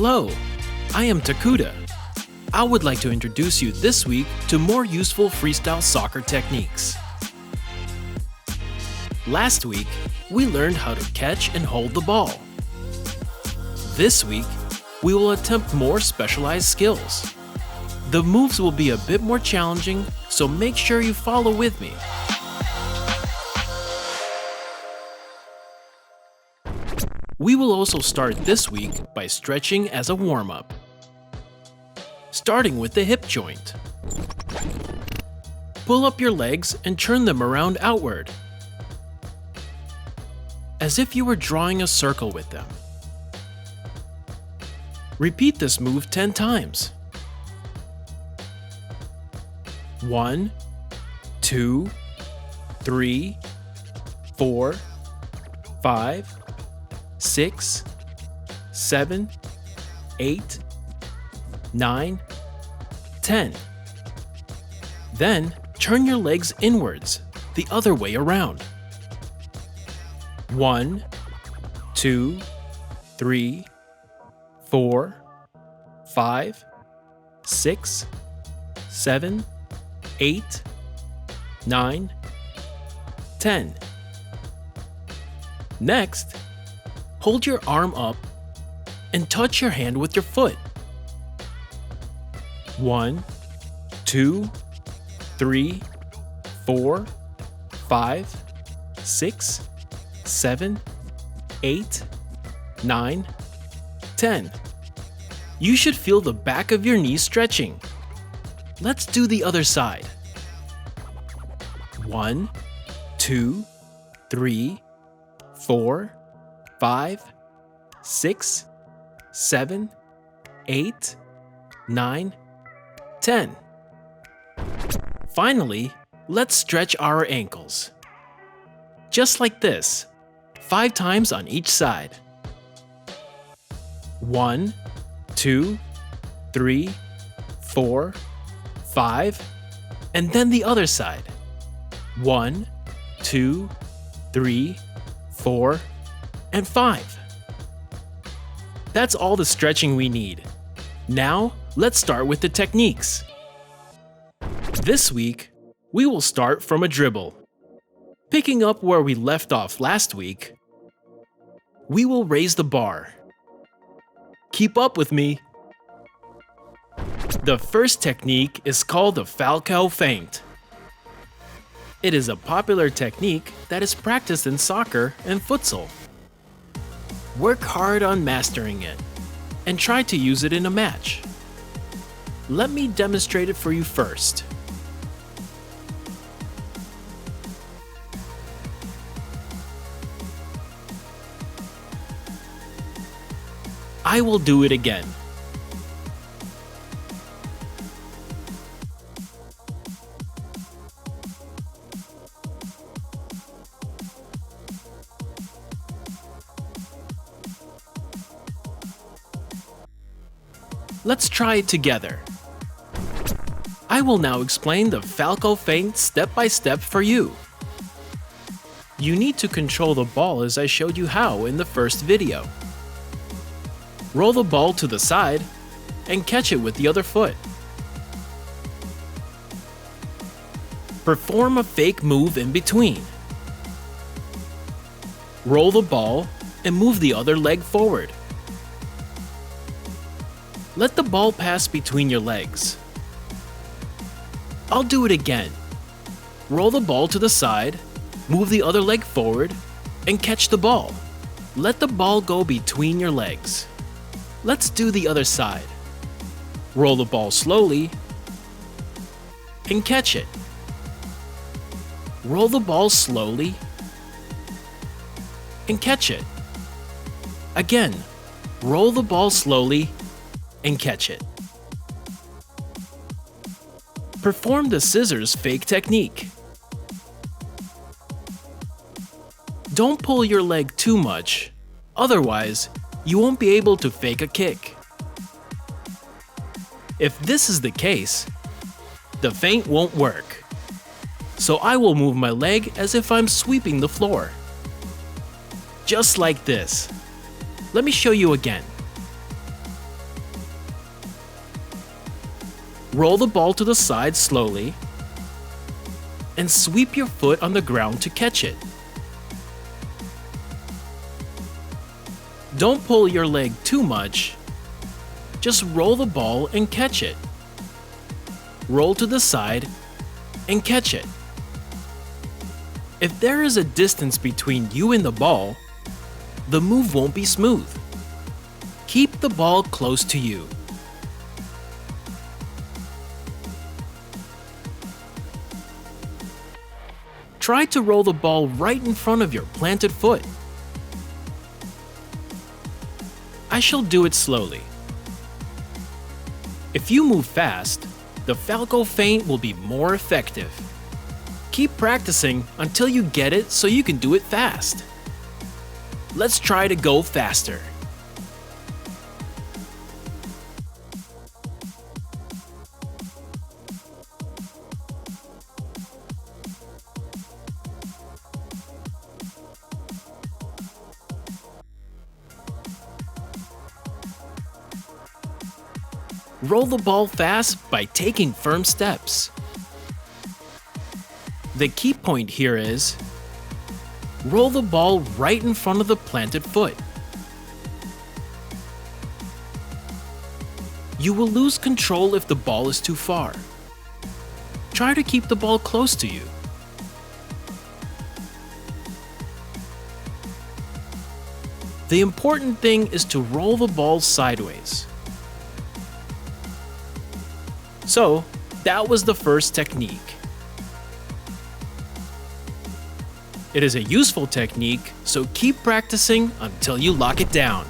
Hello, I am Tokuda. I would like to introduce you this week to more useful freestyle soccer techniques. Last week, we learned how to catch and hold the ball. This week, we will attempt more specialized skills. The moves will be a bit more challenging, so make sure you follow with me. We will also start this week by stretching as a warm-up. Starting with the hip joint. Pull up your legs and turn them around outward, as if you were drawing a circle with them. Repeat this move 10 times. 1, 2, 3, 4, 5, 6, 7, 8, 9, 10. Then turn your legs inwards, the other way around. 1, 2, 3, 4, 5, 6, 7, 8, 9, 10. Next, hold your arm up and touch your hand with your foot. 1, 2, 3, 4, 5, 6, 7, 8, 9, 10. You should feel the back of your knees stretching. Let's do the other side. 1, 2, 3, 4, 5, 6, 7, 8, 9, 10. Finally, let's stretch our ankles. Just like this, 5 times on each side. 1, 2, 3, 4, 5, and then the other side. 1, 2, 3, 4, and 5. That's all the stretching we need. Now, let's start with the techniques. This week, we will start from a dribble. Picking up where we left off last week, we will raise the bar. Keep up with me. The first technique is called the Falcao feint. It is a popular technique that is practiced in soccer and futsal. Work hard on mastering it, and try to use it in a match. Let me demonstrate it for you first. I will do it again. Let's try it together. I will now explain the Falcao feint step by step for you. You need to control the ball as I showed you how in the first video. Roll the ball to the side and catch it with the other foot. Perform a fake move in between. Roll the ball and move the other leg forward. Let the ball pass between your legs. I'll do it again. Roll the ball to the side, move the other leg forward, and catch the ball. Let the ball go between your legs. Let's do the other side. Roll the ball slowly and catch it. Roll the ball slowly and catch it. Again, roll the ball slowly and catch it. Perform the scissors fake technique. Don't pull your leg too much, otherwise you won't be able to fake a kick. If this is the case, the feint won't work. So I will move my leg as if I'm sweeping the floor. Just like this. Let me show you again. Roll the ball to the side slowly and sweep your foot on the ground to catch it. Don't pull your leg too much. Just roll the ball and catch it. Roll to the side and catch it. If there is a distance between you and the ball, the move won't be smooth. Keep the ball close to you. Try to roll the ball right in front of your planted foot. I shall do it slowly. If you move fast, the Falco feint will be more effective. Keep practicing until you get it so you can do it fast. Let's try to go faster. Roll the ball fast by taking firm steps. The key point here is, roll the ball right in front of the planted foot. You will lose control if the ball is too far. Try to keep the ball close to you. The important thing is to roll the ball sideways. So, that was the first technique. It is a useful technique, so keep practicing until you lock it down.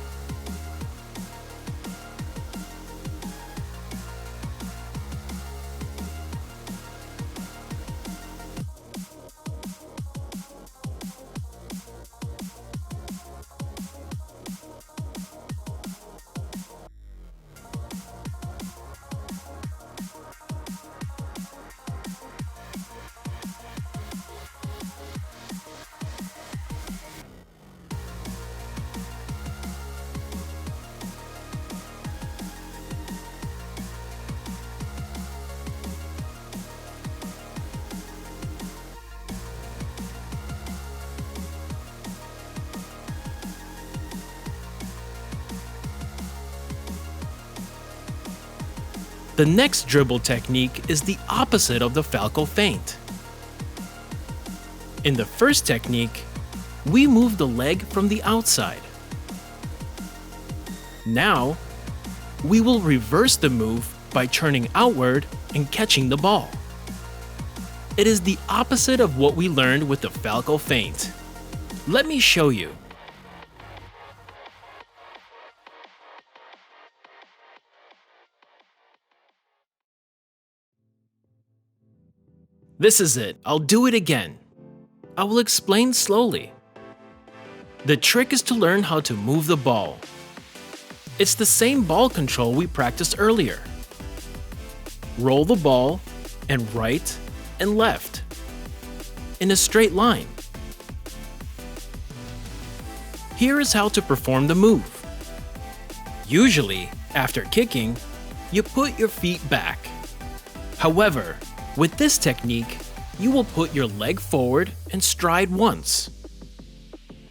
The next dribble technique is the opposite of the Falco feint. In the first technique, we move the leg from the outside. Now, we will reverse the move by turning outward and catching the ball. It is the opposite of what we learned with the Falco feint. Let me show you. This is it. I'll do it again. I will explain slowly. The trick is to learn how to move the ball. It's the same ball control we practiced earlier. Roll the ball and right and left in a straight line. Here is how to perform the move. Usually, after kicking, you put your feet back. However, with this technique, you will put your leg forward and stride once.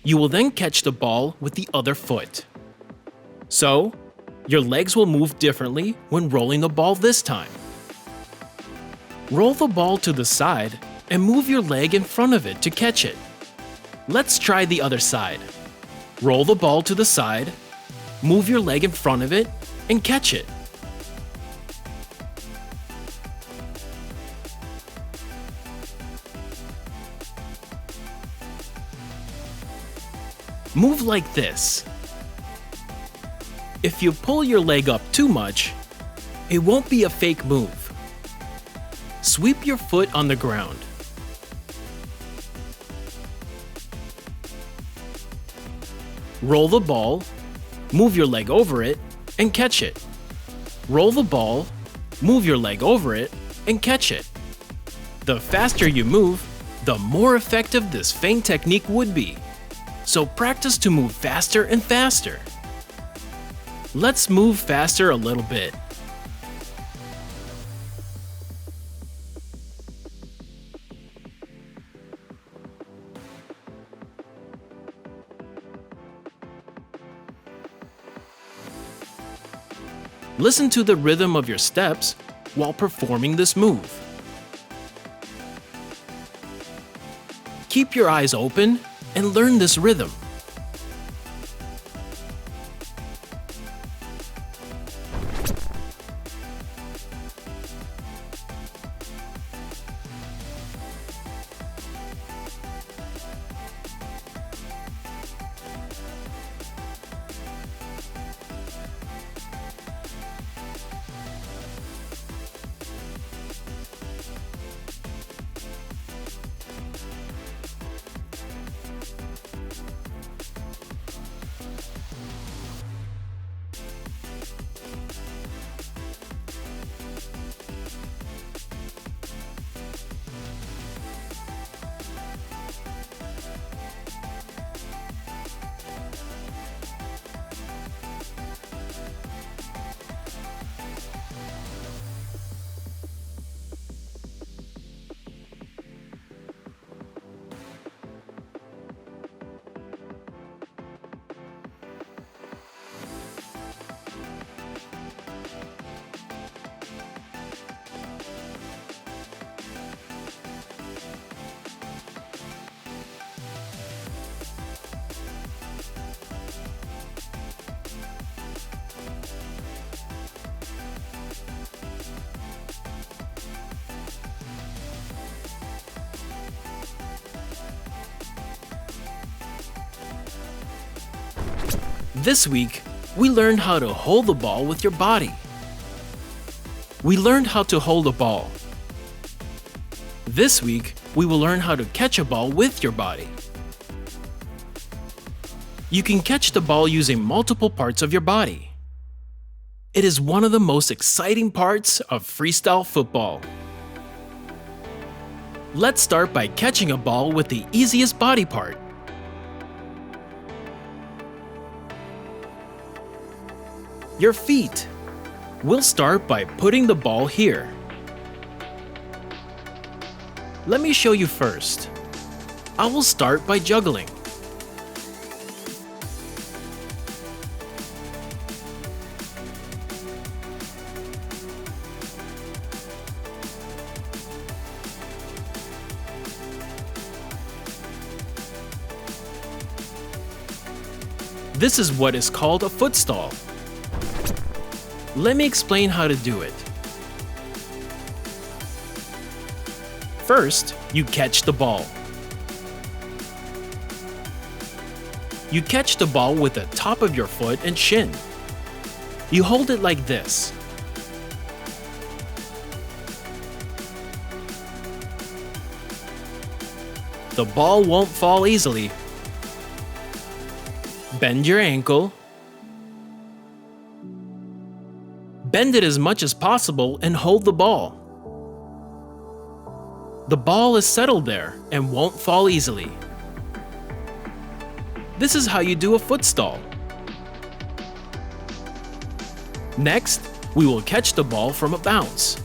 You will then catch the ball with the other foot. So, your legs will move differently when rolling the ball this time. Roll the ball to the side and move your leg in front of it to catch it. Let's try the other side. Roll the ball to the side, move your leg in front of it, and catch it. Move like this. If you pull your leg up too much, it won't be a fake move. Sweep your foot on the ground. Roll the ball, move your leg over it, and catch it. Roll the ball, move your leg over it, and catch it. The faster you move, the more effective this feint technique would be. So practice to move faster and faster. Let's move faster a little bit. Listen to the rhythm of your steps while performing this move. Keep your eyes open and learn this rhythm. This week, we learned how to hold the ball with your body. We learned how to hold a ball. This week, we will learn how to catch a ball with your body. You can catch the ball using multiple parts of your body. It is one of the most exciting parts of freestyle football. Let's start by catching a ball with the easiest body part. Your feet. We'll start by putting the ball here. Let me show you first. I will start by juggling. This is what is called a foot stall. Let me explain how to do it. First, you catch the ball. You catch the ball with the top of your foot and shin. You hold it like this. The ball won't fall easily. Bend your ankle. Bend it as much as possible and hold the ball. The ball is settled there and won't fall easily. This is how you do a foot stall. Next, we will catch the ball from a bounce.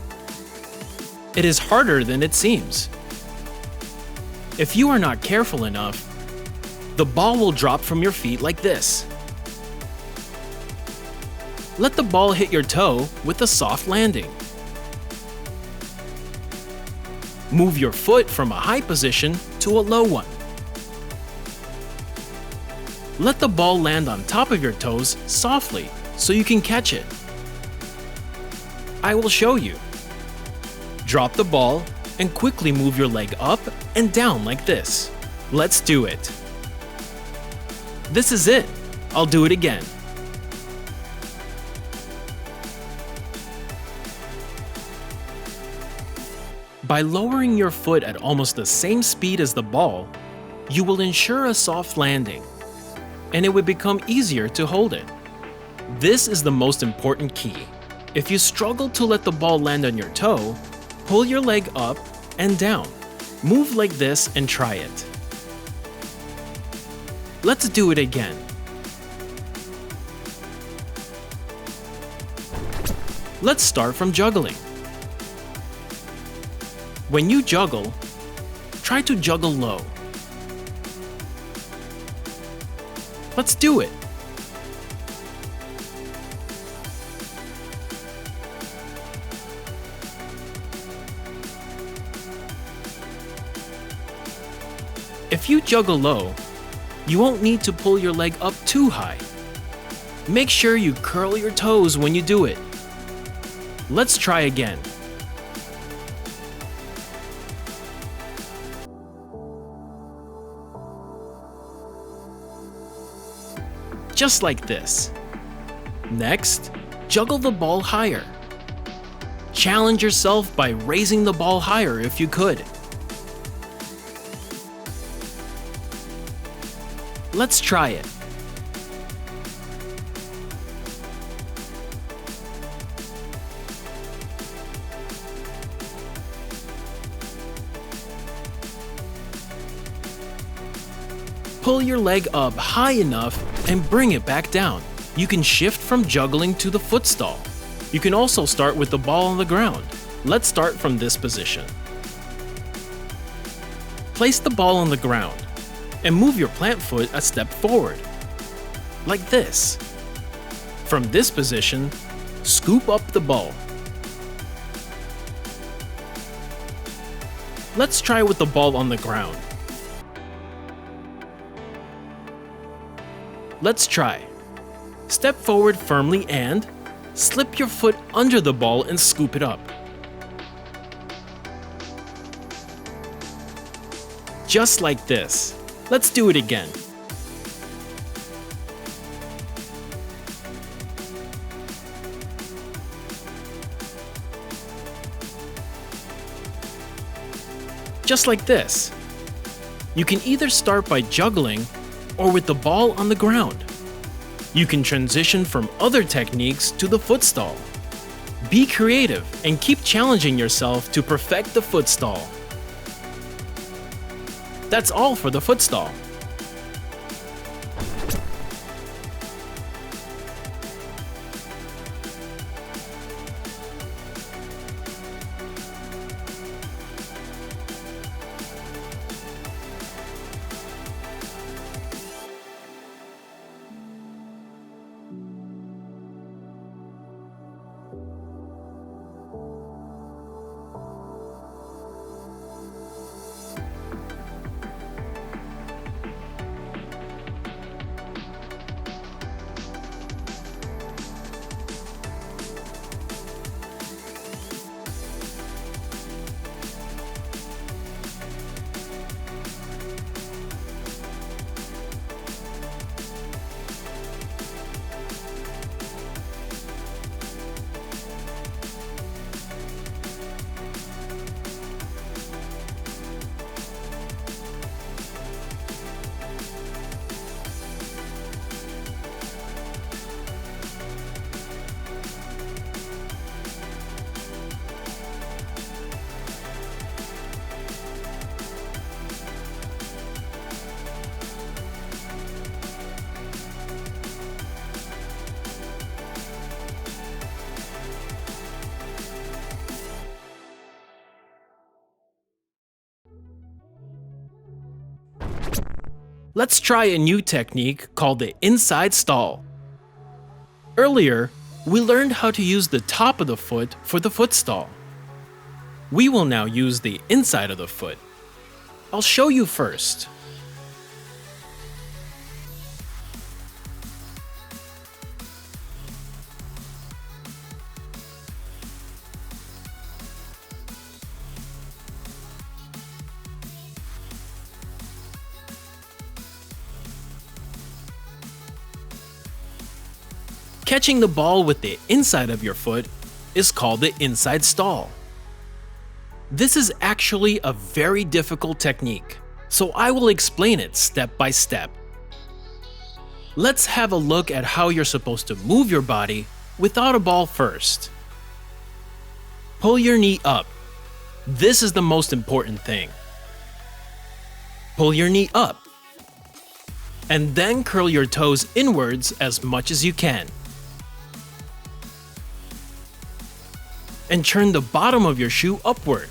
It is harder than it seems. If you are not careful enough, the ball will drop from your feet like this. Let the ball hit your toe with a soft landing. Move your foot from a high position to a low one. Let the ball land on top of your toes softly so you can catch it. I will show you. Drop the ball and quickly move your leg up and down like this. Let's do it. This is it. I'll do it again. By lowering your foot at almost the same speed as the ball, you will ensure a soft landing, and it will become easier to hold it. This is the most important key. If you struggle to let the ball land on your toe, pull your leg up and down. Move like this and try it. Let's do it again. Let's start from juggling. When you juggle, try to juggle low. Let's do it. If you juggle low, you won't need to pull your leg up too high. Make sure you curl your toes when you do it. Let's try again. Just like this. Next, juggle the ball higher. Challenge yourself by raising the ball higher if you could. Let's try it. Pull your leg up high enough and bring it back down. You can shift from juggling to the foot stall. You can also start with the ball on the ground. Let's start from this position. Place the ball on the ground and move your plant foot a step forward, like this. From this position, scoop up the ball. Let's try with the ball on the ground. Let's try. Step forward firmly and slip your foot under the ball and scoop it up. Just like this. Let's do it again. Just like this. You can either start by juggling or with the ball on the ground. You can transition from other techniques to the foot stall. Be creative and keep challenging yourself to perfect the foot stall. That's all for the foot stall. Let's try a new technique called the inside stall. Earlier, we learned how to use the top of the foot for the foot stall. We will now use the inside of the foot. I'll show you first. Catching the ball with the inside of your foot is called the inside stall. This is actually a very difficult technique, so I will explain it step by step. Let's have a look at how you're supposed to move your body without a ball first. Pull your knee up. This is the most important thing. Pull your knee up. And then curl your toes inwards as much as you can. And turn the bottom of your shoe upward.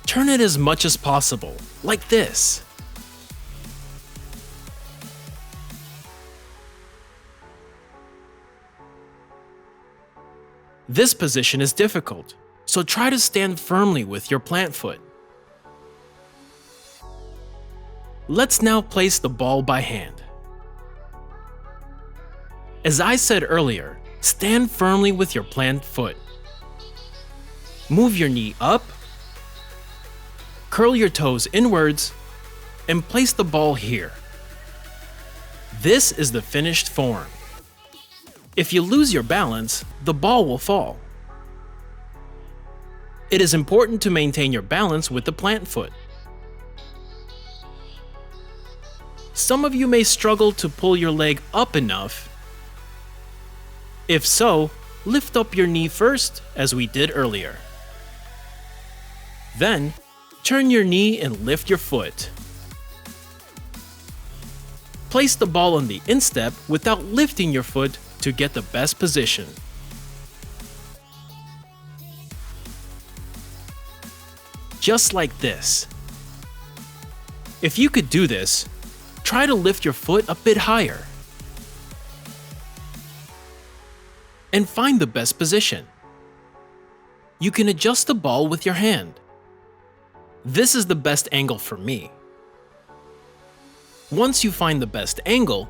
Turn it as much as possible, like this. This position is difficult, so try to stand firmly with your plant foot. Let's now place the ball by hand. As I said earlier, stand firmly with your plant foot. Move your knee up, curl your toes inwards, and place the ball here. This is the finished form. If you lose your balance, the ball will fall. It is important to maintain your balance with the plant foot. Some of you may struggle to pull your leg up enough. If so, lift up your knee first, as we did earlier. Then, turn your knee and lift your foot. Place the ball on the instep without lifting your foot to get the best position. Just like this. If you could do this, try to lift your foot a bit higher. And find the best position. You can adjust the ball with your hand. This is the best angle for me. Once you find the best angle,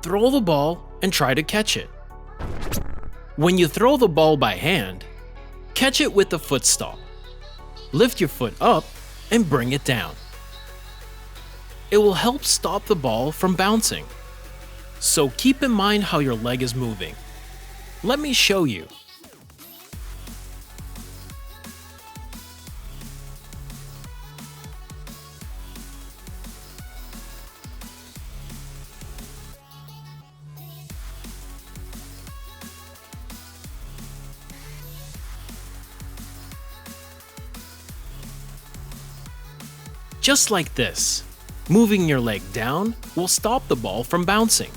throw the ball and try to catch it. When you throw the ball by hand, catch it with the foot stalk. Lift your foot up and bring it down. It will help stop the ball from bouncing. So keep in mind how your leg is moving. Let me show you. Just like this. Moving your leg down will stop the ball from bouncing.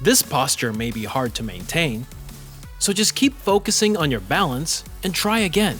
This posture may be hard to maintain, so just keep focusing on your balance and try again.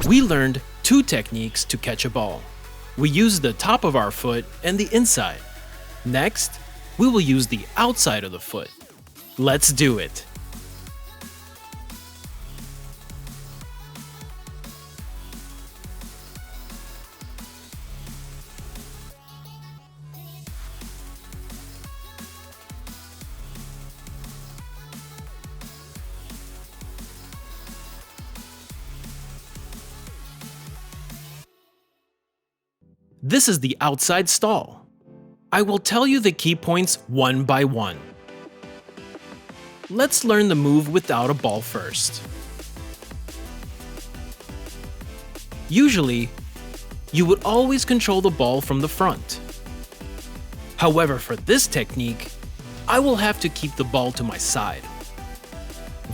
We learned 2 techniques to catch a ball. We used the top of our foot and the inside. Next, we will use the outside of the foot. Let's do it. This is the outside stall. I will tell you the key points one by one. Let's learn the move without a ball first. Usually, you would always control the ball from the front. However, for this technique, I will have to keep the ball to my side.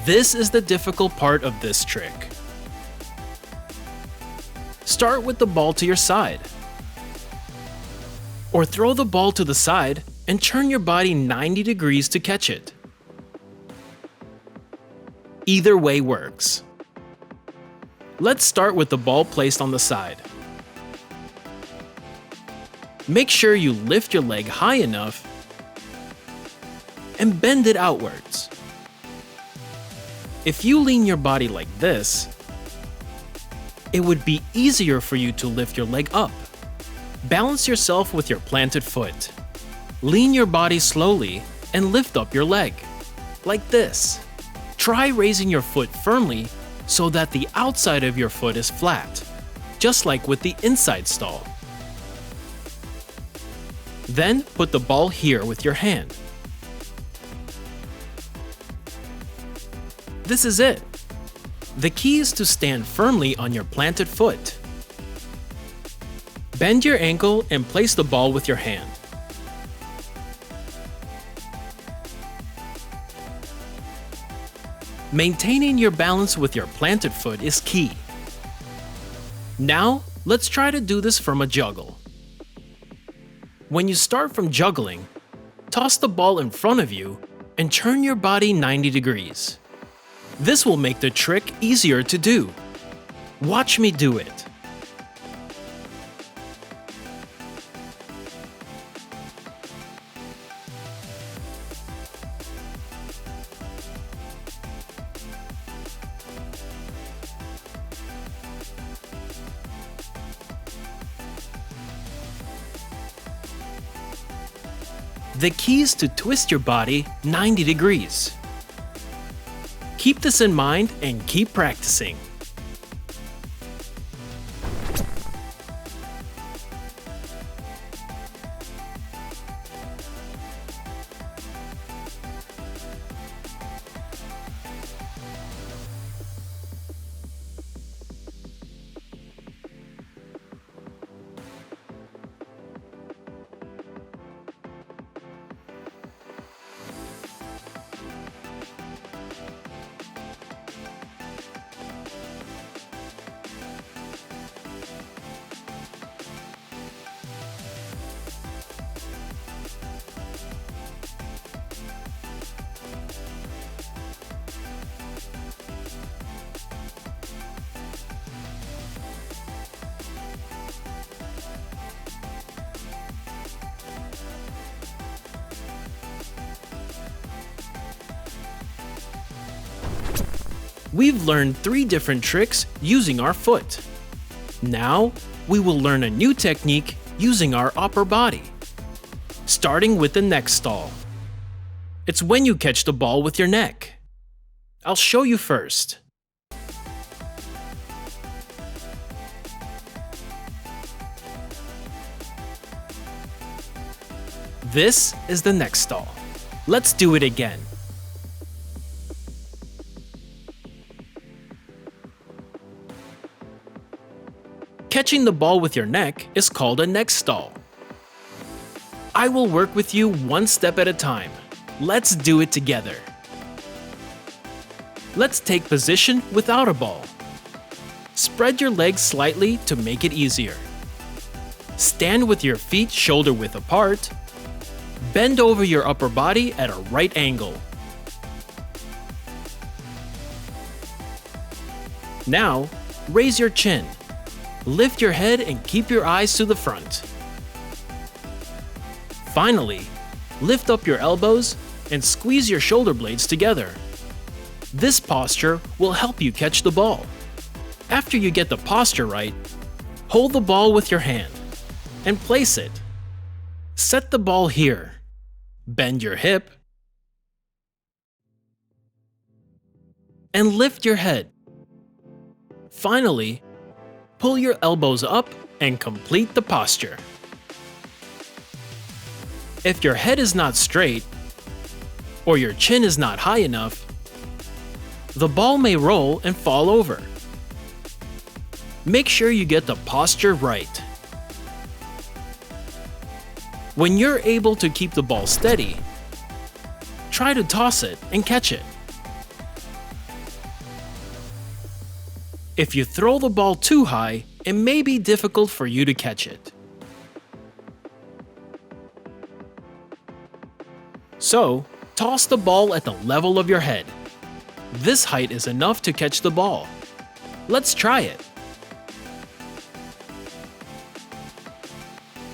This is the difficult part of this trick. Start with the ball to your side. Or throw the ball to the side and turn your body 90 degrees to catch it. Either way works. Let's start with the ball placed on the side. Make sure you lift your leg high enough and bend it outwards. If you lean your body like this, it would be easier for you to lift your leg up. Balance yourself with your planted foot. Lean your body slowly and lift up your leg, like this. Try raising your foot firmly so that the outside of your foot is flat, just like with the inside stall. Then put the ball here with your hand. This is it. The key is to stand firmly on your planted foot. Bend your ankle and place the ball with your hand. Maintaining your balance with your planted foot is key. Now, let's try to do this from a juggle. When you start from juggling, toss the ball in front of you and turn your body 90 degrees. This will make the trick easier to do. Watch me do it. The key is to twist your body 90 degrees. Keep this in mind and keep practicing. We've learned 3 different tricks using our foot. Now, we will learn a new technique using our upper body. Starting with the neck stall. It's when you catch the ball with your neck. I'll show you first. This is the neck stall. Let's do it again. Catching the ball with your neck is called a neck stall. I will work with you one step at a time. Let's do it together. Let's take position without a ball. Spread your legs slightly to make it easier. Stand with your feet shoulder width apart. Bend over your upper body at a right angle. Now, raise your chin. Lift your head and keep your eyes to the front. Finally, lift up your elbows and squeeze your shoulder blades together. This posture will help you catch the ball. After you get the posture right, hold the ball with your hand and place it. Set the ball here. Bend your hip and lift your head. Finally, pull your elbows up and complete the posture. If your head is not straight or your chin is not high enough, the ball may roll and fall over. Make sure you get the posture right. When you're able to keep the ball steady, try to toss it and catch it. If you throw the ball too high, it may be difficult for you to catch it. So, toss the ball at the level of your head. This height is enough to catch the ball. Let's try it.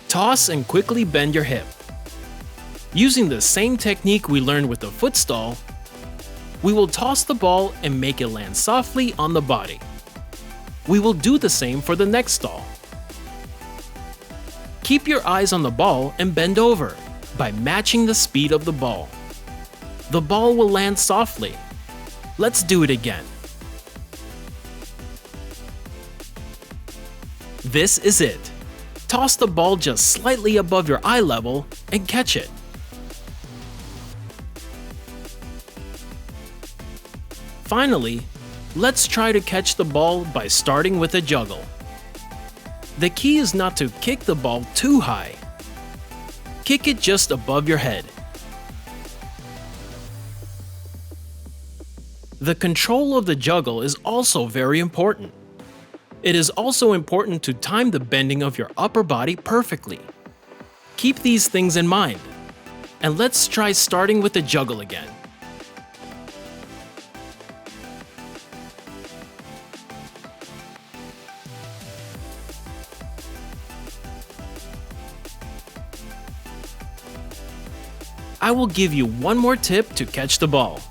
Toss and quickly bend your hip. Using the same technique we learned with the foot stall, we will toss the ball and make it land softly on the body. We will do the same for the next stall. Keep your eyes on the ball and bend over by matching the speed of the ball. The ball will land softly. Let's do it again. This is it. Toss the ball just slightly above your eye level and catch it. Finally, let's try to catch the ball by starting with a juggle. The key is not to kick the ball too high. Kick it just above your head. The control of the juggle is also very important. It is also important to time the bending of your upper body perfectly. Keep these things in mind. And let's try starting with the juggle again. I will give you one more tip to catch the ball.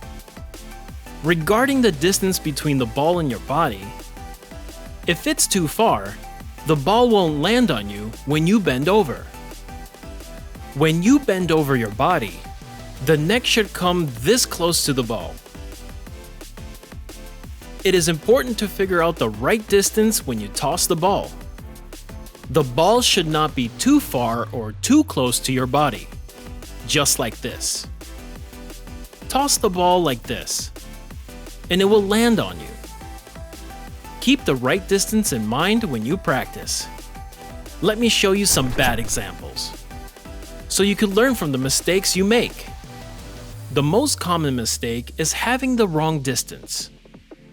Regarding the distance between the ball and your body, if it's too far, the ball won't land on you when you bend over. When you bend over your body, the neck should come this close to the ball. It is important to figure out the right distance when you toss the ball. The ball should not be too far or too close to your body. Just like this. Toss the ball like this, and it will land on you. Keep the right distance in mind when you practice. Let me show you some bad examples, so you can learn from the mistakes you make. The most common mistake is having the wrong distance.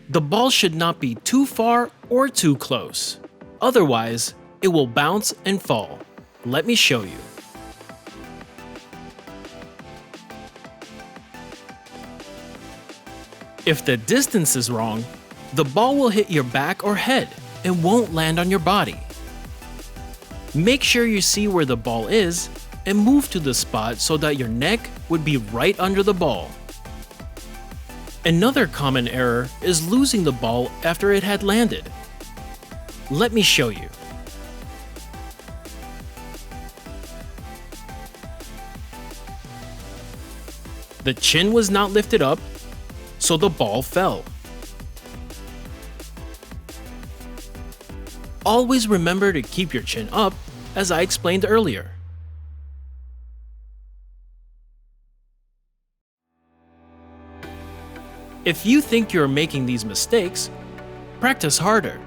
The ball should not be too far or too close. Otherwise, it will bounce and fall. Let me show you. If the distance is wrong, the ball will hit your back or head and won't land on your body. Make sure you see where the ball is and move to the spot so that your neck would be right under the ball. Another common error is losing the ball after it had landed. Let me show you. The chin was not lifted up, so the ball fell. Always remember to keep your chin up, as I explained earlier. If you think you're making these mistakes, practice harder.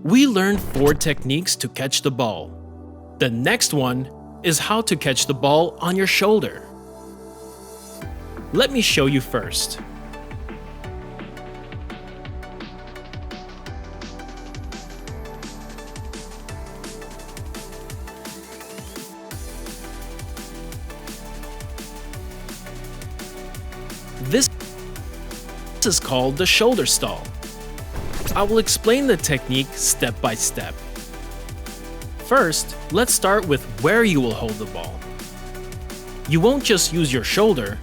We learned 4 techniques to catch the ball. The next one is how to catch the ball on your shoulder. Let me show you first. This is called the shoulder stall. I will explain the technique step by step. First, let's start with where you will hold the ball. You won't just use your shoulder,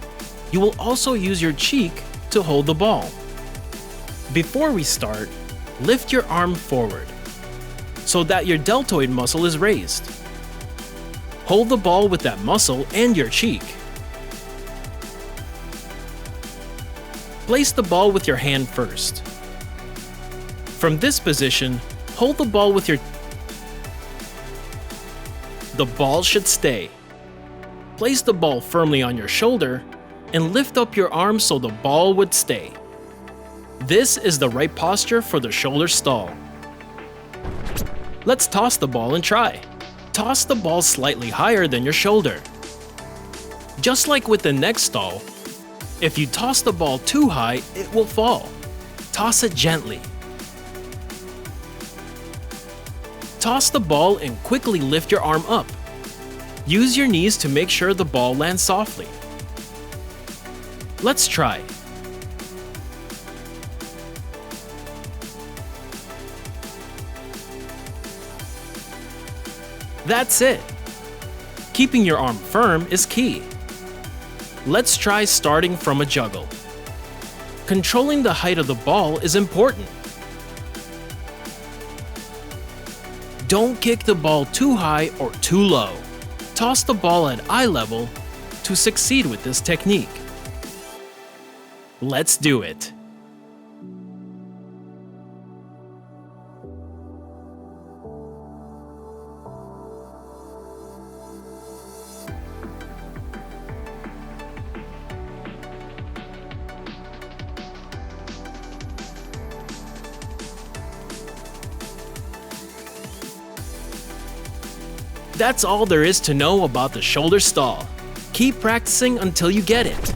you will also use your cheek to hold the ball. Before we start, lift your arm forward so that your deltoid muscle is raised. Hold the ball with that muscle and your cheek. Place the ball with your hand first. From this position, hold the ball with your... The ball should stay. Place the ball firmly on your shoulder and lift up your arm so the ball would stay. This is the right posture for the shoulder stall. Let's toss the ball and try. Toss the ball slightly higher than your shoulder. Just like with the next stall, if you toss the ball too high, it will fall. Toss it gently. Toss the ball and quickly lift your arm up. Use your knees to make sure the ball lands softly. Let's try. That's it. Keeping your arm firm is key. Let's try starting from a juggle. Controlling the height of the ball is important. Don't kick the ball too high or too low. Toss the ball at eye level to succeed with this technique. Let's do it. That's all there is to know about the shoulder stall. Keep practicing until you get it.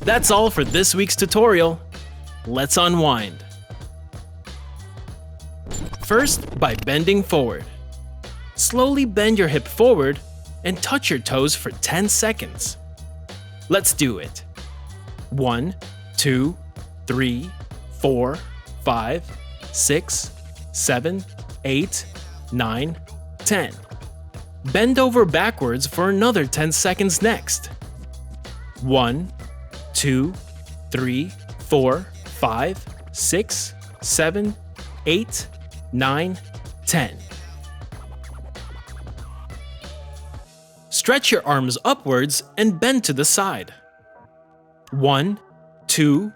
That's all for this week's tutorial. Let's unwind. First, by bending forward. Slowly bend your hip forward and touch your toes for 10 seconds. Let's do it. 1, 2, 3, 4, 5, 6, 7, 8, 9, 10. Bend over backwards for another 10 seconds next. 1, 2, 3, 4, 5, 6, 7, 8, 9, 10. Stretch your arms upwards and bend to the side. 1, 2,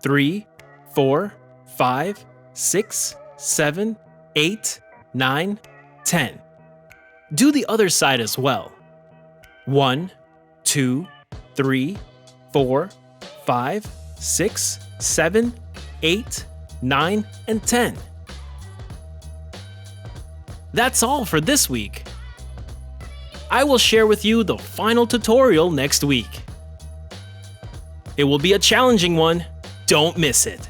3, 4, 5, 6, 7, 8, 9, 10. Do the other side as well. 1, 2, 3, 4, 5, 6, 7, 8, 9, and 10. That's all for this week. I will share with you the final tutorial next week. It will be a challenging one. Don't miss it.